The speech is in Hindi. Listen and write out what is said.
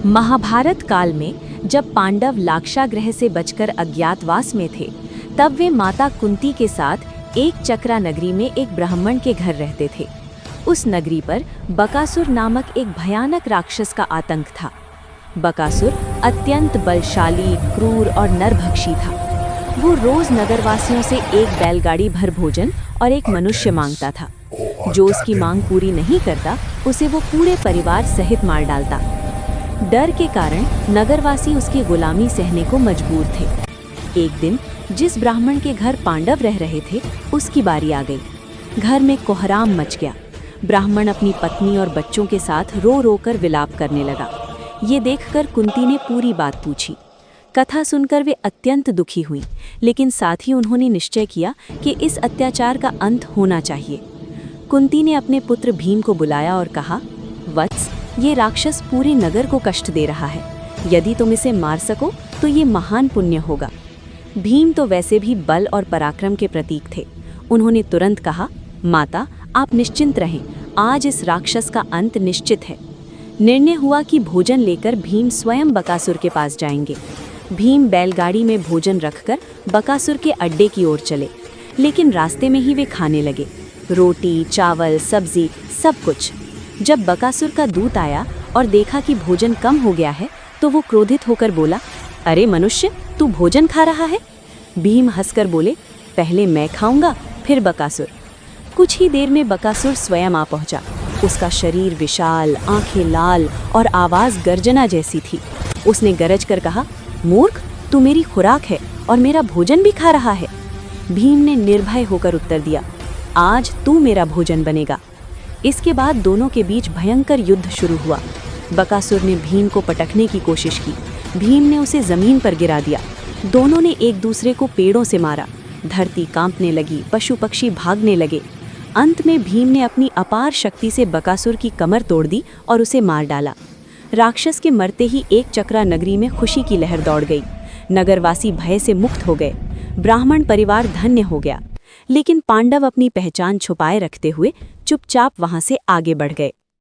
महाभारत काल में जब पांडव लाक्षागृह से बचकर अज्ञातवास में थे, तब वे माता कुंती के साथ एक चक्रा नगरी में एक ब्राह्मण के घर रहते थे। उस नगरी पर बकासुर नामक एक भयानक राक्षस का आतंक था। बकासुर अत्यंत बलशाली, क्रूर और नरभक्षी था। वो रोज नगरवासियों से एक बैलगाड़ी भर भोजन और एक मनुष्य मांगता था। जो उसकी मांग पूरी नहीं करता, उसे वो पूरे परिवार सहित मार डालता। डर के कारण नगरवासी उसकी गुलामी सहने को मजबूर थे। एक दिन जिस ब्राह्मण के घर पांडव रह रहे थे, उसकी बारी आ गई। घर में कोहराम मच गया। ब्राह्मण अपनी पत्नी और बच्चों के साथ रो रो कर विलाप करने लगा। ये देखकर कुंती ने पूरी बात पूछी। कथा सुनकर वे अत्यंत दुखी हुई, लेकिन साथ ही उन्होंने निश्चय किया कि इस अत्याचार का अंत होना चाहिए। कुंती ने अपने पुत्र भीम को बुलाया और कहा, वत्स, ये राक्षस पूरे नगर को कष्ट दे रहा है। यदि तुम इसे मार सको तो ये महान पुण्य होगा। भीम तो वैसे भी बल और पराक्रम के प्रतीक थे। उन्होंने तुरंत कहा, माता, आप निश्चिंत रहें, आज इस राक्षस का अंत निश्चित है। निर्णय हुआ कि भोजन लेकर भीम स्वयं बकासुर के पास जाएंगे। भीम बैलगाड़ी में भोजन रखकर बकासुर के अड्डे की ओर चले, लेकिन रास्ते में ही वे खाने लगे। रोटी, चावल, सब्जी, सब कुछ। जब बकासुर का दूत आया और देखा कि भोजन कम हो गया है, तो वो क्रोधित होकर बोला, अरे मनुष्य, तू भोजन खा रहा है? भीम हंसकर बोले, पहले मैं खाऊंगा, फिर बकासुर। कुछ ही देर में बकासुर स्वयं आ पहुंचा। उसका शरीर विशाल, आंखें लाल और आवाज गर्जना जैसी थी। उसने गरज कर कहा, मूर्ख, तू मेरी खुराक है और मेरा भोजन भी खा रहा है। भीम ने निर्भय होकर उत्तर दिया, आज तू मेरा भोजन बनेगा। इसके बाद दोनों के बीच भयंकर युद्ध शुरू हुआ। बकासुर ने भीम को पटकने की कोशिश की। भीम ने उसे जमीन पर गिरा दिया। दोनों ने एक दूसरे को पेड़ों से मारा। धरती कांपने लगी, पशु पक्षी भागने लगे। अंत में भीम ने अपनी अपार शक्ति से बकासुर की कमर तोड़ दी और उसे मार डाला। राक्षस के मरते ही एक चक्रा नगरी में खुशी की लहर दौड़ गई। नगरवासी भय से मुक्त हो गए। ब्राह्मण परिवार धन्य हो गया। लेकिन पांडव अपनी पहचान छुपाए रखते हुए चुपचाप वहां से आगे बढ़ गए।